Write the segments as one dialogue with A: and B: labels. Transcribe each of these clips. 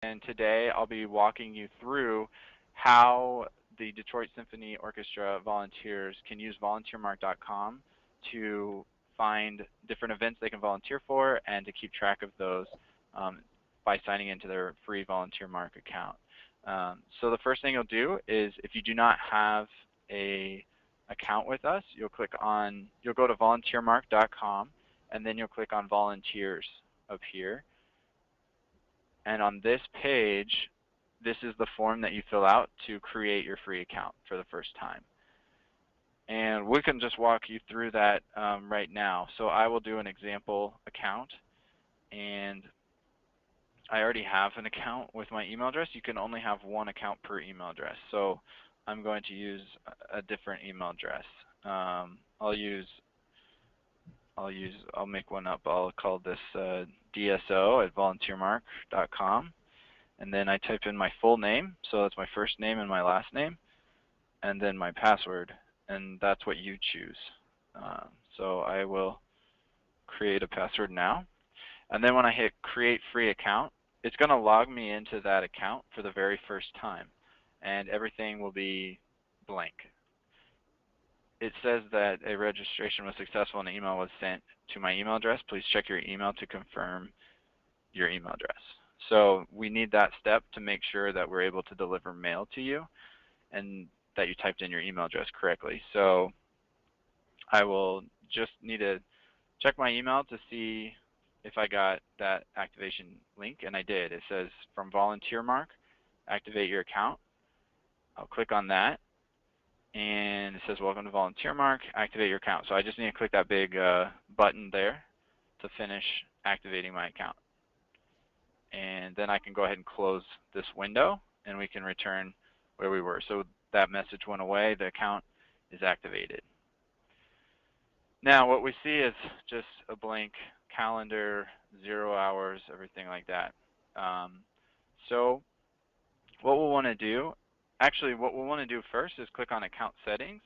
A: and today I'll be walking you through how the Detroit Symphony Orchestra volunteers can use volunteermark.com to find different events they can volunteer for and to keep track of those by signing into their free Volunteer Mark account. So the first thing you'll do is, if you do not have a account with us, you'll go to volunteermark.com, and then you'll click on volunteers up here. And on this page, this is the form that you fill out to create your free account for the first time. And we can just walk you through that right now. So I will do an example account, and I already have an account with my email address. You can only have one account per email address. So I'm going to use a different email address. I'll make one up. I'll call this DSO@volunteermark.com, and then I type in my full name. So that's my first name and my last name, and then my password, and that's what you choose. So I will create a password now, and then when I hit create free account, it's going to log me into that account for the very first time, and everything will be blank. It says that a registration was successful and an email was sent to my email address. Please check your email to confirm your email address. So we need that step to make sure that we're able to deliver mail to you and that you typed in your email address correctly. So I will just need to check my email to see if I got that activation link, and I did. It says from Volunteer Mark, activate your account. I'll click on that, and it says welcome to Volunteer Mark, activate your account. So I just need to click that big button there to finish activating my account. And then I can go ahead and close this window, and we can return where we were. So that message went away, the account is activated. Now what we see is just a blank calendar, 0 hours, everything like that. So what we'll want to do, what we'll want to do first is click on account settings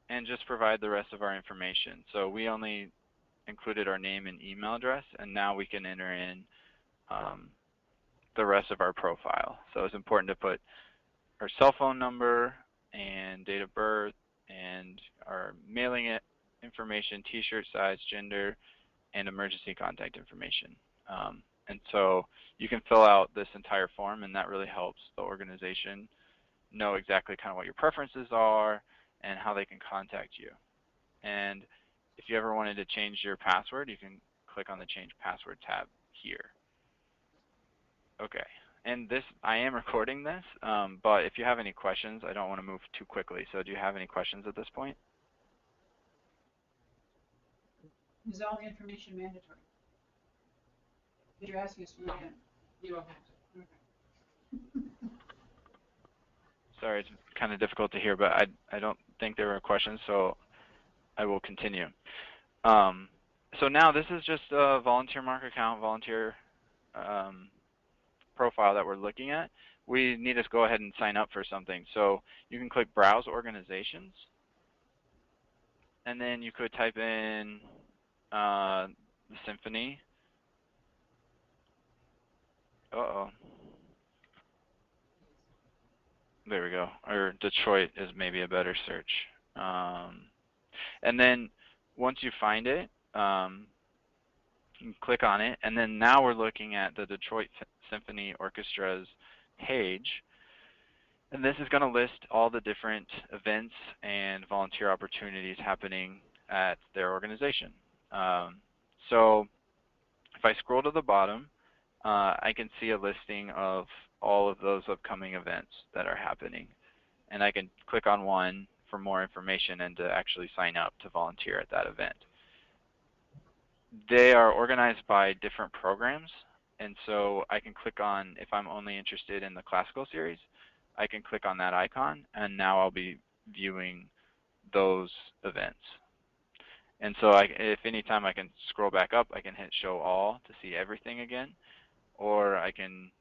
A: and just provide the rest of our information. So we only included our name and email address, and now we can enter in the rest of our profile. So it's important to put our cell phone number and date of birth and our mailing information, t-shirt size, gender, and emergency contact information. And so you can fill out this entire form, and that really helps the organization know exactly kind of what your preferences are and how they can contact you. And if you ever wanted to change your password, you can click on the Change Password tab here. Okay, and I am recording this, but if you have any questions, I don't want to move too quickly. So do you have any questions at this point?
B: Is all the information mandatory? You're asking us for it. You don't have to. Okay.
A: Sorry, it's kind of difficult to hear, but I don't think there were questions, so I will continue. So now this is just a Volunteer Mark account, volunteer profile that we're looking at. We need to go ahead and sign up for something. So you can click Browse Organizations, and then you could type in the Symphony. There we go. Or Detroit is maybe a better search. And then once you find it, you can click on it, and then now we're looking at the Detroit Symphony Orchestra's page. And this is going to list all the different events and volunteer opportunities happening at their organization. So if I scroll to the bottom, I can see a listing of all of those upcoming events that are happening. And I can click on one for more information and to actually sign up to volunteer at that event. They are organized by different programs, and so I can click on, if I'm only interested in the classical series, I can click on that icon, and now I'll be viewing those events. And so if anytime I can scroll back up, I can hit Show All to see everything again, or I can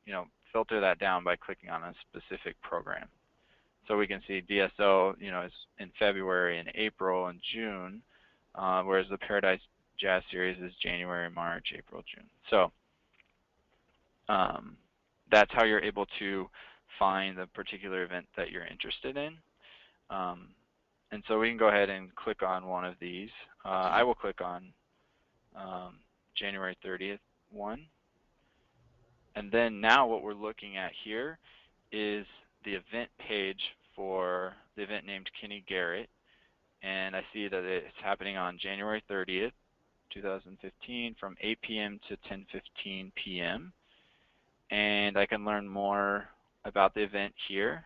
A: filter that down by clicking on a specific program. So we can see DSO is in February and April and June, whereas the Paradise Jazz Series is January, March, April, June. So that's how you're able to find the particular event that you're interested in. And so we can go ahead and click on one of these. I will click on January 30th one. And then now what we're looking at here is the event page for the event named Kenny Garrett. And I see that it's happening on January 30th, 2015 from 8 p.m. to 10:15 p.m. And I can learn more about the event here.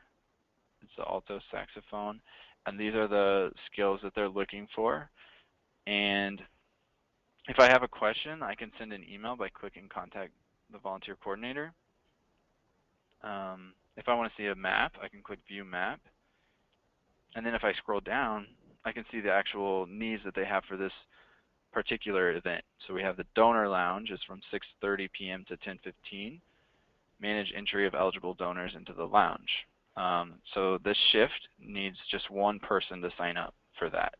A: It's the alto saxophone. And these are the skills that they're looking for. And if I have a question, I can send an email by clicking Contact the Volunteer Coordinator. If I want to see a map, I can click View Map. And then if I scroll down, I can see the actual needs that they have for this particular event. So we have the Donor Lounge is from 6:30 p.m. to 10:15. Manage entry of eligible donors into the lounge. So this shift needs just one person to sign up for that.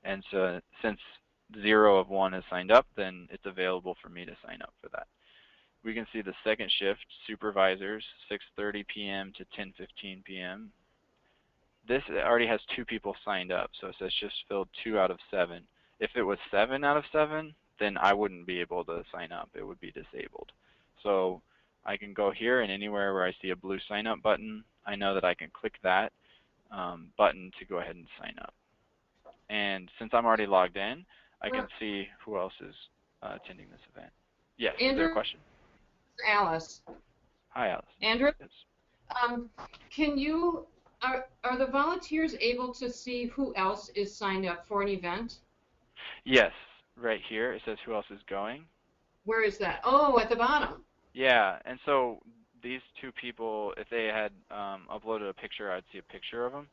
A: And so since 0 of 1 is signed up, then it's available for me to sign up for that. We can see the second shift, supervisors, 6:30 p.m. to 10:15 p.m. This already has 2 people signed up, so it says just filled 2 out of 7. If it was 7 out of 7, then I wouldn't be able to sign up. It would be disabled. So I can go here, and anywhere where I see a blue sign up button, I know that I can click that button to go ahead and sign up. And since I'm already logged in, I can see who else is attending this event. Yes,
C: Andrew,
A: is there a question?
C: Alice.
A: Hi, Alice.
C: Andrew,
A: Yes.
C: can you, are the volunteers able to see who else is signed up for an event?
A: Yes, right here it says who else is going.
C: Where is that? Oh, at the bottom.
A: Yeah, and so these 2 people, if they had uploaded a picture, I'd see a picture of them.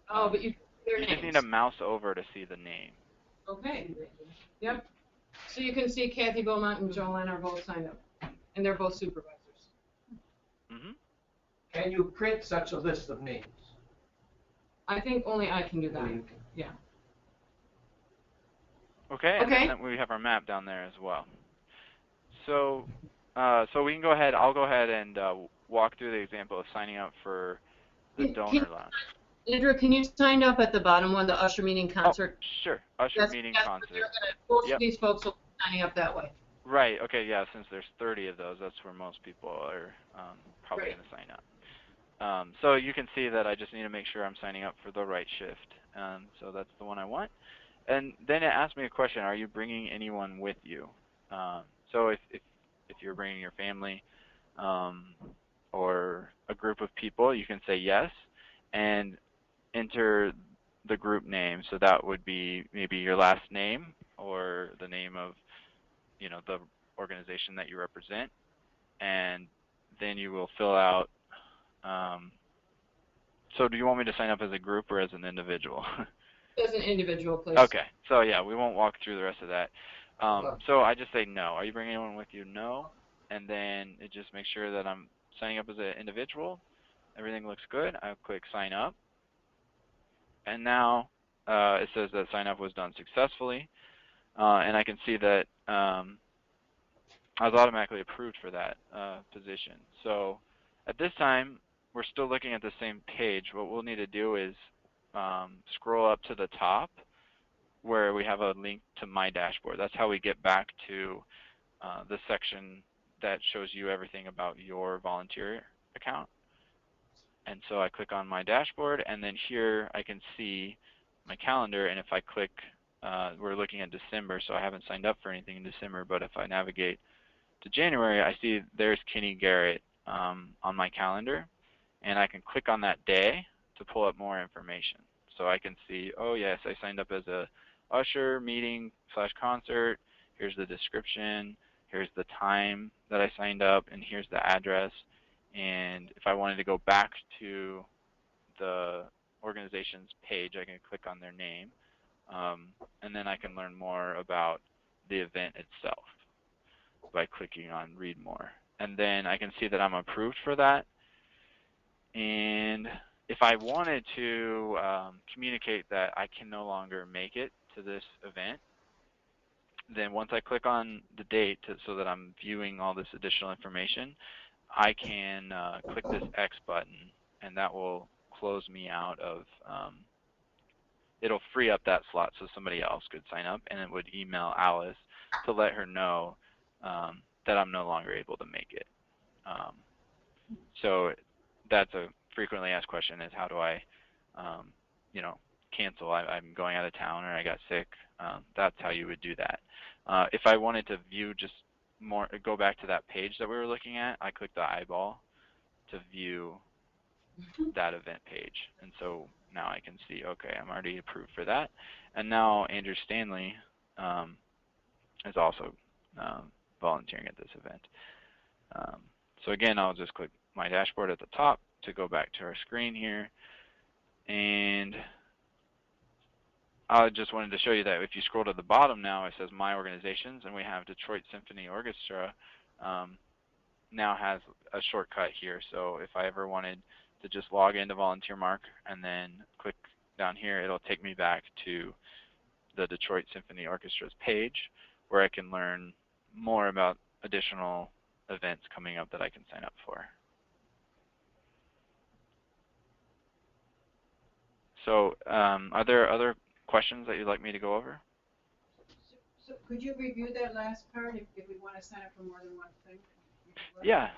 C: Oh, but their
A: you
C: names.
A: just need to mouse over to see the name.
C: Okay. Yep. So you can see Kathy Beaumont and Jolene are both signed up, and they're both supervisors.
A: Mm-hmm.
D: Can you print such a list of names?
C: I think only I can do that. Yeah.
A: Okay, and then we have our map down there as well. So, so we can go ahead. I'll go ahead and walk through the example of signing up for the donor lounge.
C: Andrew, can you sign up at the bottom one, the usher meeting concert?
A: Oh, sure. Usher meeting concert.
C: Most of these folks will be signing up that way.
A: Right. Okay. Yeah. Since there's 30 of those, that's where most people are probably going to sign up. So you can see that I just need to make sure I'm signing up for the right shift. So that's the one I want. And then it asks me a question: are you bringing anyone with you? So if you're bringing your family or a group of people, you can say yes and enter the group name. So that would be maybe your last name or the name of, you know, the organization that you represent, and then you will fill out. So do you want me to sign up as a group or as an individual?
C: As an individual, please.
A: Okay. So yeah, we won't walk through the rest of that. So I just say no. Are you bringing anyone with you? No. And then it just makes sure that I'm signing up as an individual. Everything looks good. I'll click sign up. And now it says that sign up was done successfully. And I can see that I was automatically approved for that position. So at this time, we're still looking at the same page. What we'll need to do is scroll up to the top where we have a link to my dashboard. That's how we get back to the section that shows you everything about your volunteer account. And so I click on my dashboard, and then here I can see my calendar. And if I click, we're looking at December, so I haven't signed up for anything in December, but if I navigate to January, I see there's Kenny Garrett on my calendar, and I can click on that day to pull up more information. So I can see, oh yes, I signed up as a usher meeting / concert. Here's the description. Here's the time that I signed up, and here's the address. And if I wanted to go back to the organization's page, I can click on their name, and then I can learn more about the event itself by clicking on Read More. And then I can see that I'm approved for that. And if I wanted to communicate that I can no longer make it to this event, then once I click on the date so that I'm viewing all this additional information, I can click this X button, and that will close me out of, it'll free up that slot so somebody else could sign up, and it would email Alice to let her know that I'm no longer able to make it. So that's a frequently asked question, is how do I, you know, cancel? I'm going out of town or I got sick. That's how you would do that. If I wanted to view just more, go back to that page that we were looking at, I click the eyeball to view that event page. And so now I can see, okay, I'm already approved for that. And now Andrew Stanley is also volunteering at this event. So again, I'll just click my dashboard at the top to go back to our screen here. And I just wanted to show you that if you scroll to the bottom now, it says My Organizations, and we have Detroit Symphony Orchestra now has a shortcut here. So if I ever wanted to just log into VolunteerMark and then click down here, it'll take me back to the Detroit Symphony Orchestra's page where I can learn more about additional events coming up that I can sign up for. So are there other questions that you'd like me to go over?
B: So could you review that last part if we want to sign up for more than one thing?
A: Yeah.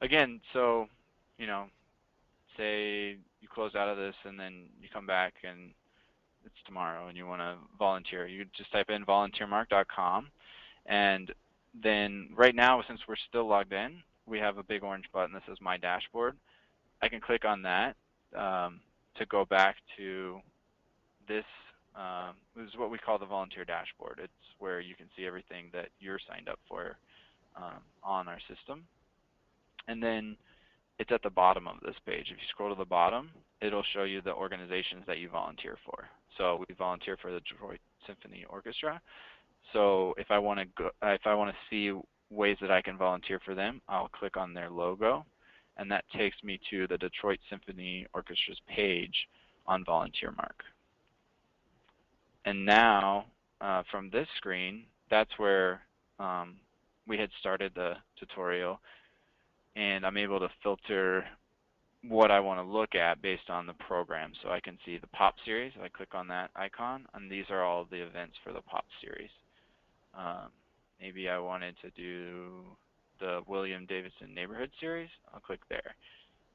A: Again, so, you know, say you close out of this and then you come back and it's tomorrow and you want to volunteer. You just type in volunteermark.com, and then right now, since we're still logged in, we have a big orange button that says My Dashboard. I can click on that to go back to this. This is what we call the volunteer dashboard. It's where you can see everything that you're signed up for on our system. And then it's at the bottom of this page. If you scroll to the bottom, it'll show you the organizations that you volunteer for. So we volunteer for the Detroit Symphony Orchestra. So if I want to see ways that I can volunteer for them, I'll click on their logo, and that takes me to the Detroit Symphony Orchestra's page on VolunteerMark. And now, from this screen, that's where we had started the tutorial, and I'm able to filter what I want to look at based on the program. So I can see the pop series. If I click on that icon, and these are all the events for the pop series. Maybe I wanted to do the William Davidson Neighborhood Series. I'll click there.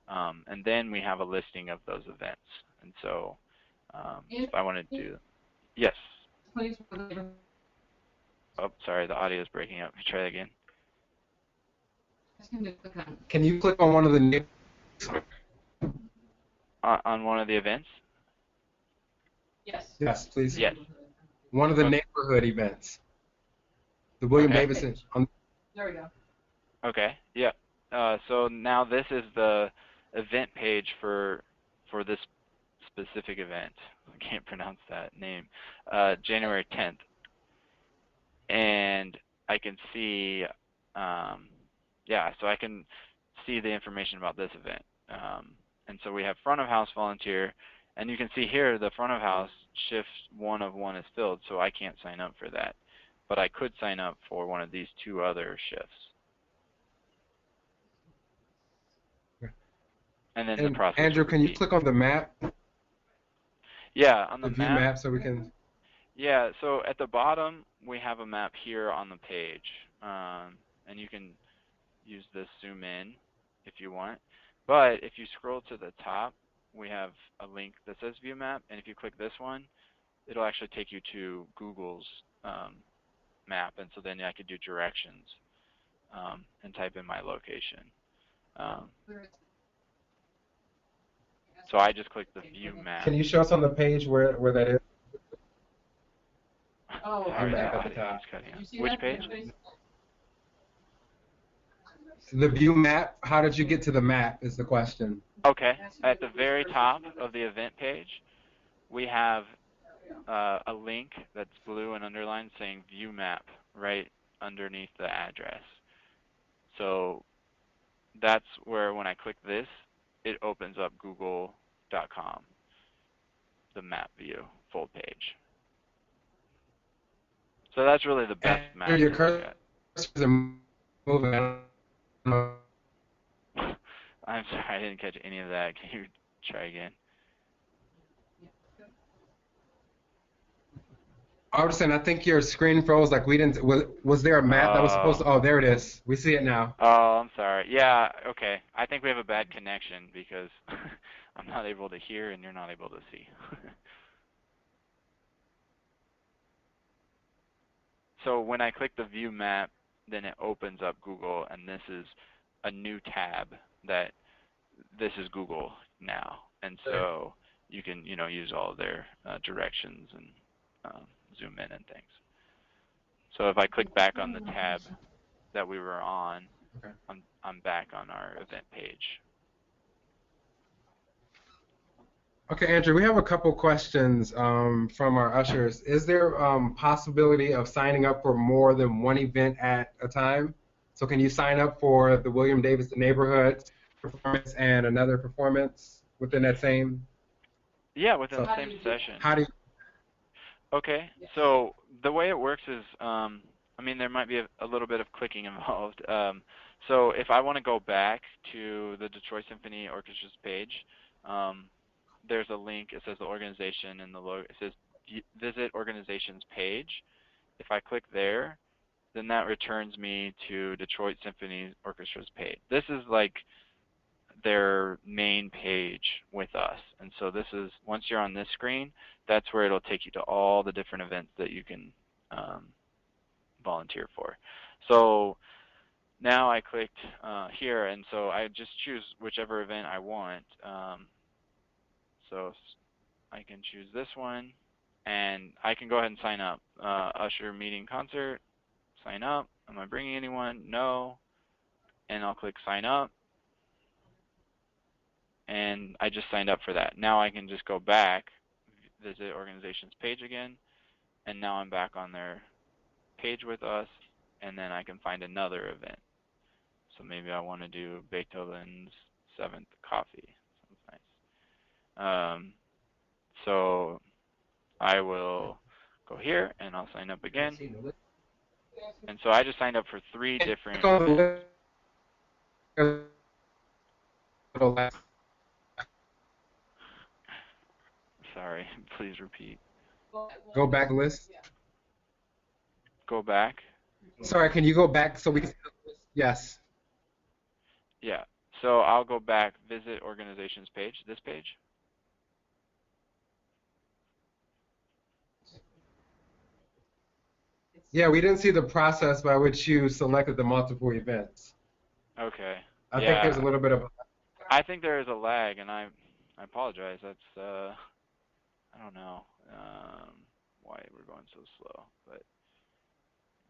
A: And then we have a listing of those events. And so if I wanted to, yes. Oh, sorry, the audio is breaking up. Try that again.
E: Can you click on one of the
A: On one of the events?
B: Yes.
E: Yes, please.
A: Yes.
E: One of the
A: Okay.
E: neighborhood events. The William
A: Okay.
E: Davidson.
B: There we go.
A: Okay. Yeah. So now this is the event page for this specific event. I can't pronounce that name. January 10th. And I can see, yeah, so I can see the information about this event. And so we have front of house volunteer, and you can see here the front of house shift 1 of 1 is filled, so I can't sign up for that. But I could sign up for one of these 2 other shifts. And then the process.
E: Andrew, can you click on the map?
A: Yeah, on the
E: view map so we can.
A: Yeah, so at the bottom we have a map here on the page, and you can use this zoom in if you want. But if you scroll to the top, we have a link that says view map, and if you click this one, it'll actually take you to Google's map, and so then I could do directions and type in my location. So I just clicked the view map.
E: Can you show us on the page where that is?
B: Oh,
A: Sorry, the
E: map at the
A: audio
E: top.
A: is cutting out.
B: You see
A: Which
B: that?
A: page?
E: The view map. How did you get to the map is the question.
A: Okay, at the very top of the event page, we have a link that's blue and underlined saying view map right underneath the address. So that's where when I click this, it opens up google.com, the map view full page. So that's really the best map to
E: Your
A: look
E: cursor
A: at.
E: is moving. I don't know
A: I'm sorry, I didn't catch any of that. Can you try again?
E: I was saying, I think your screen froze. Like we didn't. Was there a map that was supposed to? Oh, there it is. We see it now.
A: Oh, I'm sorry. Yeah, okay. I think we have a bad connection because I'm not able to hear and you're not able to see. So when I click the view map, then it opens up Google, and this is a new tab that this is Google now. And so you can, use all of their directions and zoom in and things. So if I click back on the tab that we were on,
E: Okay.
A: I'm back on our event page.
E: Okay, Andrew, we have a couple questions from our ushers. Is there possibility of signing up for more than one event at a time? So can you sign up for the William Davis the Neighborhood performance and another performance within that same?
A: Yeah, within
E: So
A: the same session.
E: how do you?
A: Okay, so the way it works is, there might be a little bit of clicking involved. So if I want to go back to the Detroit Symphony Orchestra's page, there's a link. It says the organization and the logo. It says visit organization's page. If I click there, then that returns me to Detroit Symphony Orchestra's page. This is like their main page with us. And so this is, once you're on this screen, that's where it'll take you to all the different events that you can volunteer for. So now I clicked here, and so I just choose whichever event I want. So I can choose this one, and I can go ahead and sign up. Usher meeting concert, sign up. Am I bringing anyone? No. And I'll click sign up. And I just signed up for that. Now I can just go back, visit organization's page again, and now I'm back on their page with us, and then I can find another event. So maybe I want to do Beethoven's 7th Coffee. Sounds nice. So I will go here, and I'll sign up again. And so I just signed up for 3 different events. Sorry, please repeat.
E: Go back list.
A: Go back.
E: Sorry, can you go back so we can see the list? Yes.
A: Yeah. So I'll go back, visit organization's page, this page.
E: Yeah, we didn't see the process by which you selected the multiple events.
A: Okay.
E: I think there's a little bit of.
A: I think there is a lag, and I apologize. That's I don't know why we're going so slow, but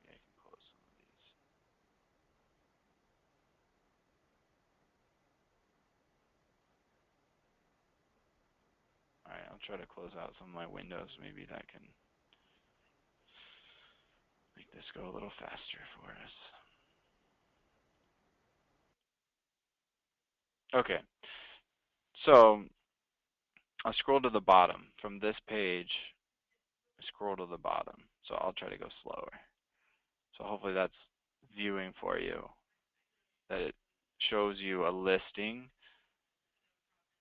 A: maybe I can close some of these. All right, I'll try to close out some of my windows. Maybe that can make this go a little faster for us. Okay. So I'll scroll to the bottom. From this page, scroll to the bottom. So I'll try to go slower. So hopefully that's viewing for you, that it shows you a listing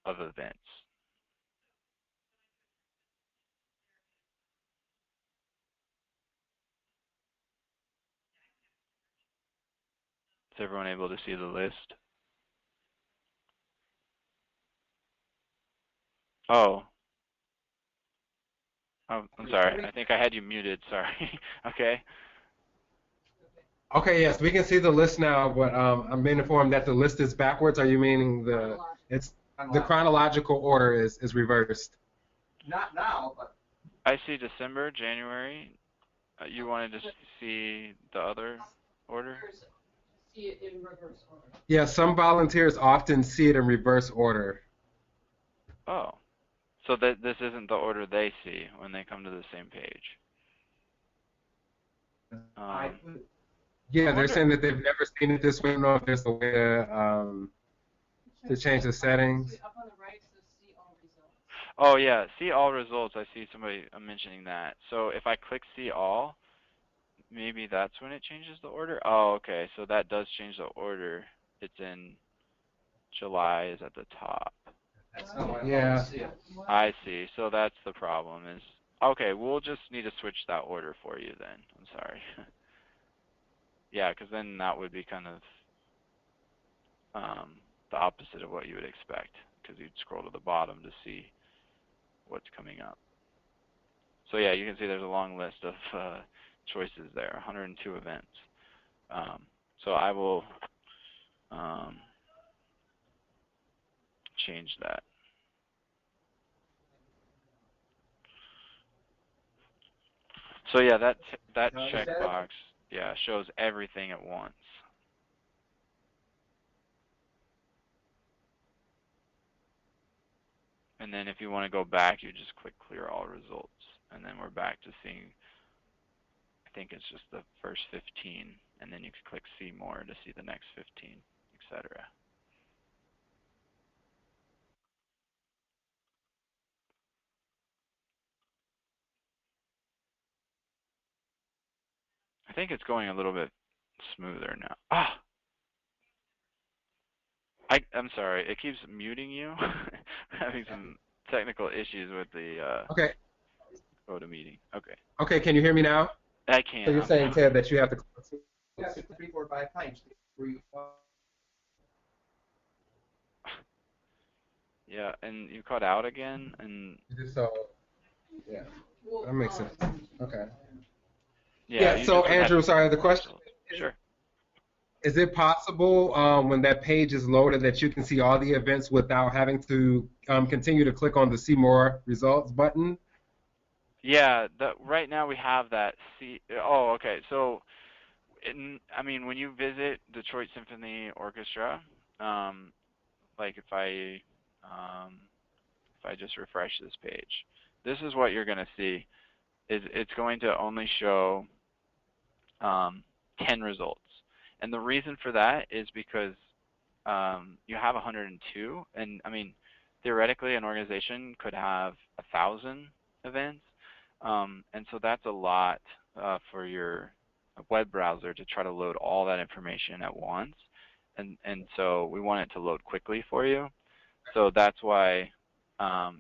A: of events. Is everyone able to see the list? Oh, I'm sorry. I think I had you muted. Sorry. Okay.
E: Okay, yes, we can see the list now, but I'm being informed that the list is backwards. Are you meaning the chronological order is reversed?
D: Not now, but
A: I see December, January. You wanted to see the other order?
C: See it in reverse order.
E: Yeah, some volunteers often see it in reverse order.
A: Oh, so that this isn't the order they see when they come to the same page.
E: Yeah, they're saying that they've never seen it this way. I don't know if there's a way to change the settings.
C: Up on the right it says see all results.
A: Oh yeah, see all results. I see somebody mentioning that. So if I click see all, maybe that's when it changes the order. Oh, okay. So that does change the order. It's in July is at the top.
D: That's not what I
E: Yeah.
D: want to see it.
A: I see. So that's the problem is, okay, we'll just need to switch that order for you then. I'm sorry. Yeah, because then that would be kind of the opposite of what you would expect, because you'd scroll to the bottom to see what's coming up. So yeah, you can see there's a long list of choices there, 102 events. So I will change that. So yeah, that checkbox, yeah, shows everything at once. And then if you want to go back, you just click clear all results. And then we're back to seeing, I think it's just the first 15. And then you can click see more to see the next 15, etc. I think it's going a little bit smoother now. I'm sorry, it keeps muting you. Having some technical issues with the
E: Okay.
A: GoToMeeting. Okay.
E: Okay, can you hear me now?
A: I can.
E: So you're saying, Ted, that you have to.
D: Yes, 3, 4, 5 times.
A: Yeah, and you cut out again, and
E: So, yeah, that makes sense. Okay.
A: yeah.
E: Yeah. So, Andrew, sorry. The question:
A: Sure.
E: Is it possible when that page is loaded that you can see all the events without having to continue to click on the See More Results button?
A: Yeah. Right now we have that. Oh, okay. So, I mean, when you visit Detroit Symphony Orchestra, like if I just refresh this page, this is what you're going to see. It's going to only show 10 results. And the reason for that is because you have 102, and I mean, theoretically, an organization could have 1,000 events, and so that's a lot for your web browser to try to load all that information at once, and so we want it to load quickly for you. So that's why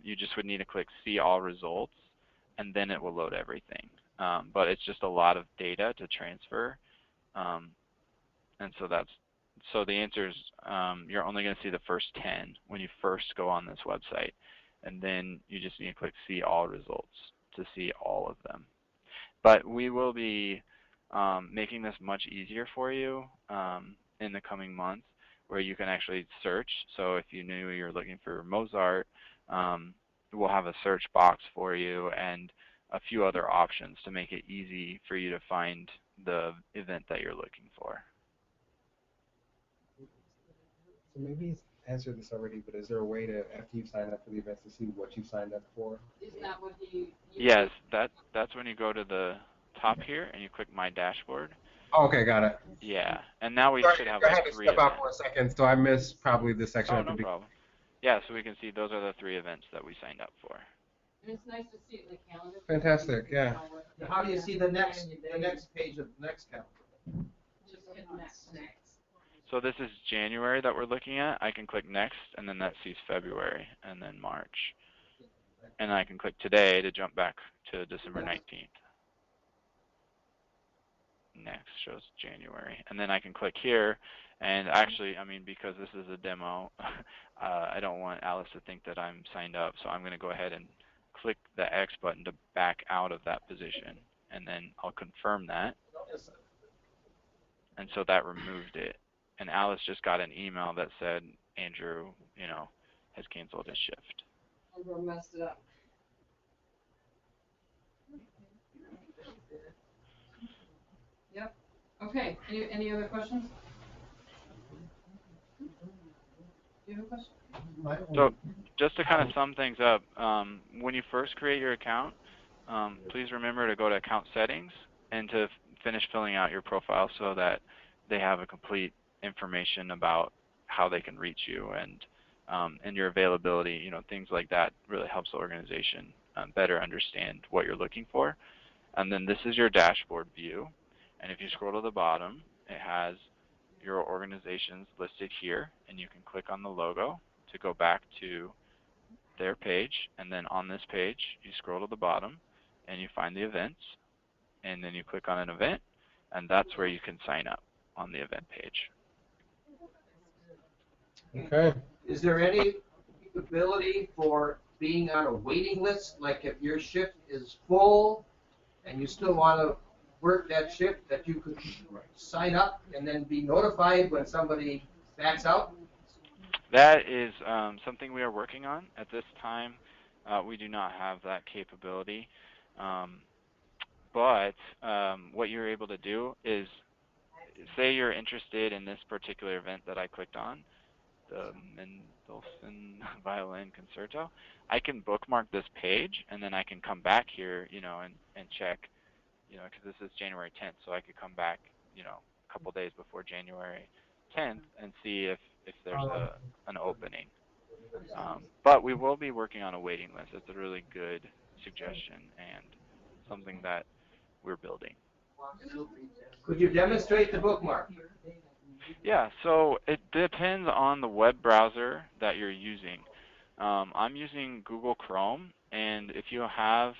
A: you just would need to click See All Results, and then it will load everything. But it's just a lot of data to transfer. And so the answer is you're only going to see the first 10 when you first go on this website. And then you just need to click See All Results to see all of them. But we will be making this much easier for you in the coming months, where you can actually search. So if you knew you're looking for Mozart, we'll have a search box for you and a few other options to make it easy for you to find the event that you're looking for.
E: So maybe he's answered this already, but is there a way to, after you sign up for the events, to see what you signed up for?
C: Isn't that what he?
A: Yes, that's when you go to the top here and you click My Dashboard.
E: Oh, okay, got it.
A: Yeah, and now we should have
E: I
A: like
E: had to
A: 3
E: step out
A: events.
E: for a second, so I missed probably this section
A: Oh,
E: at the
A: no
E: beginning.
A: problem. Yeah, so we can see those are the 3 events that we signed up for.
C: And it's nice to see it in the calendar.
E: Fantastic, yeah.
D: How do you see the next page of the next calendar?
C: Just hit next.
A: So this is January that we're looking at. I can click Next, and then that sees February, and then March. And I can click Today to jump back to December 19th. Next shows January. And then I can click here, and actually, I mean, because this is a demo, I don't want Alice to think that I'm signed up, so I'm going to go ahead and click the X button to back out of that position, and then I'll confirm that. And so that removed it. And Alice just got an email that said Andrew, has canceled his shift.
C: Andrew messed it up. Yep. Okay. Any other questions? Do you have a question?
A: So just to kind of sum things up, when you first create your account, please remember to go to Account Settings and to finish filling out your profile so that they have a complete information about how they can reach you and your availability. Things like that really helps the organization better understand what you're looking for. And then this is your dashboard view. And if you scroll to the bottom, it has your organizations listed here, and you can click on the logo to go back to their page, and then on this page you scroll to the bottom and you find the events, and then you click on an event, and that's where you can sign up on the event page.
E: Okay.
D: Is there any ability for being on a waiting list, like if your shift is full and you still want to work that shift, that you could sign up and then be notified when somebody backs out?
A: That is something we are working on. At this time, we do not have that capability. But what you're able to do is, say you're interested in this particular event that I clicked on, the Mendelssohn Violin Concerto, I can bookmark this page, and then I can come back here, and check, because this is January 10th, so I could come back, a couple days before January 10th and see if there's an opening. But we will be working on a waiting list. It's a really good suggestion and something that we're building.
D: Could you demonstrate the bookmark?
A: Yeah, so it depends on the web browser that you're using. I'm using Google Chrome, and if you have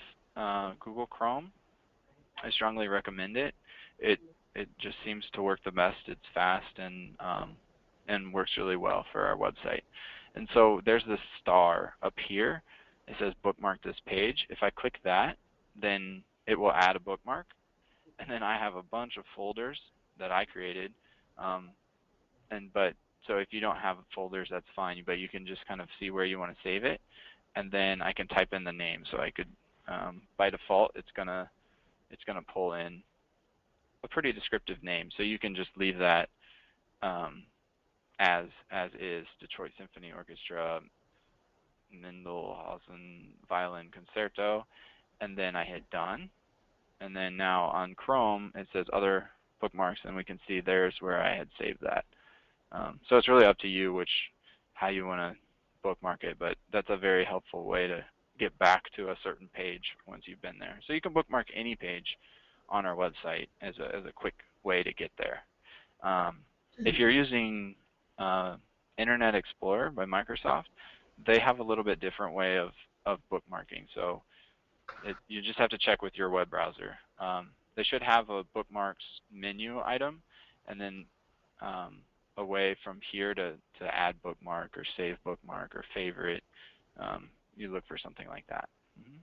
A: Google Chrome, I strongly recommend it. It just seems to work the best. It's fast and works really well for our website. And so there's this star up here. It says bookmark this page. If I click that, then it will add a bookmark. And then I have a bunch of folders that I created. So if you don't have folders, that's fine. But you can just kind of see where you want to save it. And then I can type in the name. So I could, by default, it's gonna pull in a pretty descriptive name. So you can just leave that as is, Detroit Symphony Orchestra, Mendelssohn Violin Concerto, and then I hit done. And then now on Chrome it says other bookmarks, and we can see there's where I had saved that. So it's really up to you how you want to bookmark it, but that's a very helpful way to get back to a certain page once you've been there. So you can bookmark any page on our website as a quick way to get there. If you're using Internet Explorer by Microsoft, they have a little bit different way of bookmarking. So you just have to check with your web browser. They should have a bookmarks menu item, and then a way from here to add bookmark or save bookmark or favorite. You look for something like that. Mm-hmm.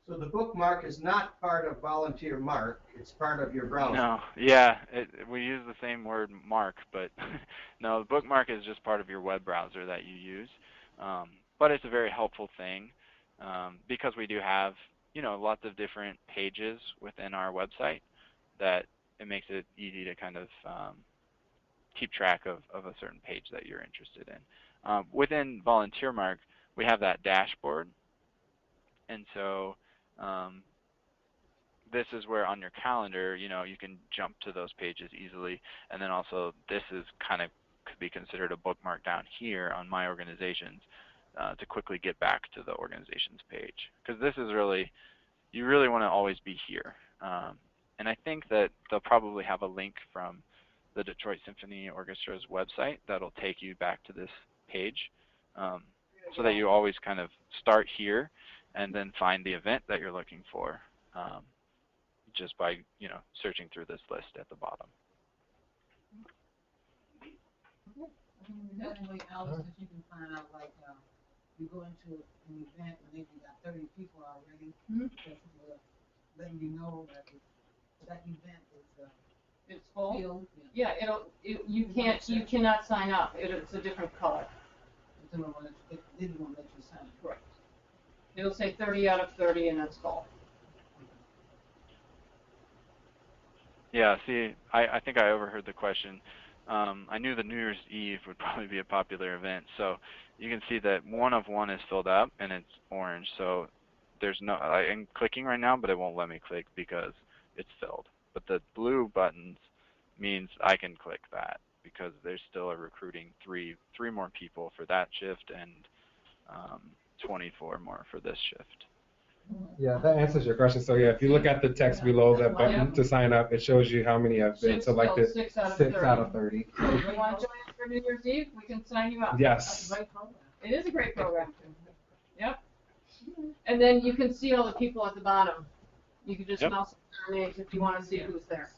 D: So the bookmark is not part of Volunteer Mark, it's part of your browser.
A: No, yeah, we use the same word mark, but no, the bookmark is just part of your web browser that you use. But it's a very helpful thing because we do have, lots of different pages within our website that it makes it easy to kind of keep track of a certain page that you're interested in. Within Volunteer Mark, we have that dashboard, and so this is where on your calendar, you can jump to those pages easily. And then also this is kind of could be considered a bookmark down here on My Organizations to quickly get back to the organizations page. Because this is really, you really want to always be here. And I think that they'll probably have a link from the Detroit Symphony Orchestra's website that'll take you back to this page so that you always kind of start here and then find the event that you're looking for. Just by searching through this list at the bottom.
B: Another way, Alice, that you can find out, like, you go into an event and maybe you got 30 people already, that's letting you know that that event is
C: It's full.
B: filled.
C: Yeah, you cannot sign up. It's a different color.
B: It didn't want to let you sign.
C: Correct. It'll say 30 out of 30, and that's full.
A: Yeah, see, I think I overheard the question. I knew the New Year's Eve would probably be a popular event, so you can see that one of one is filled up and it's orange. So there's no, I'm clicking right now, but it won't let me click because it's filled. But the blue buttons means I can click that because there's still a recruiting three more people for that shift and 24 more for this shift.
E: Yeah, that answers your question. So yeah, if you look at the text below that button to sign up, it shows you how many have been selected.
C: 6 out of
E: 6
C: 30.
E: out of 30.
C: You want to join us for New Year's Eve? We can sign you up.
E: Yes.
C: It is a great program. Yep. And then you can see all the people at the bottom. You can just mouse on their names if you want to see who's there.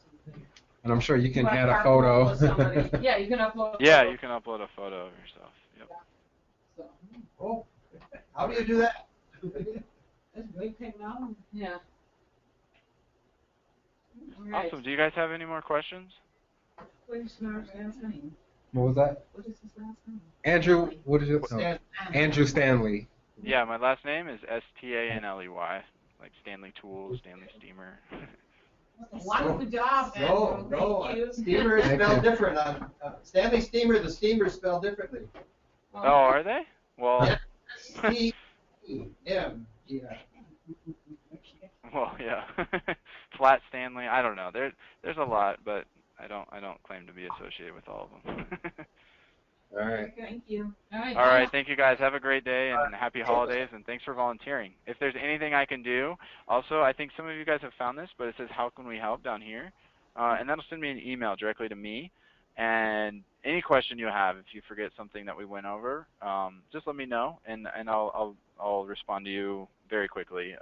E: And I'm sure you can
C: Want to
E: add a
C: carpool with
E: photo.
C: somebody. Yeah, you can upload.
A: Yeah, you can upload a photo of yourself. Yep.
C: So,
D: Oh, how do you do that?
B: That's great technology.
C: yeah. All right.
A: Awesome. Do you guys have any more questions?
B: What is his last name?
E: What was that?
B: What is his last name?
E: Andrew, what did you?
D: Stan-
E: Andrew Stanley.
A: Yeah, my last name is Stanley, like Stanley Tools, Stanley Steamer.
B: Wonderful job, Andrew.
D: No,
B: Thank you.
D: steamer is
E: Thank
D: spelled
E: you.
D: different on Stanley Steamer. The steamer is spelled differently.
A: Oh, are they? Well,
D: S-T-E-M-E-R.
A: well, yeah. Flat Stanley. I don't know. There's a lot, but I don't claim to be associated with all of them.
E: All right.
B: Thank you.
C: All right.
A: All right, thank you guys. Have a great day and happy holidays, and thanks for volunteering. If there's anything I can do, also, I think some of you guys have found this, but it says, how can we help down here? And that'll send me an email directly to me. And any question you have, if you forget something that we went over, just let me know, and I'll respond to you very quickly,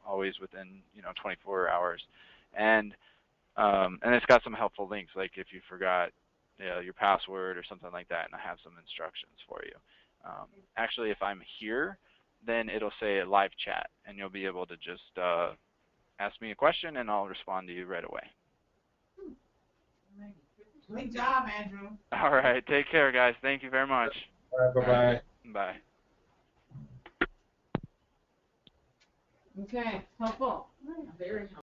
A: always within 24 hours. And it's got some helpful links, like if you forgot your password or something like that, and I have some instructions for you. Actually, if I'm here, then it'll say live chat, and you'll be able to just ask me a question, and I'll respond to you right away.
B: Great job, Andrew.
A: All right, take care, guys. Thank you very much.
E: All right. Bye-bye.
A: Bye.
C: Okay. Helpful. Very helpful.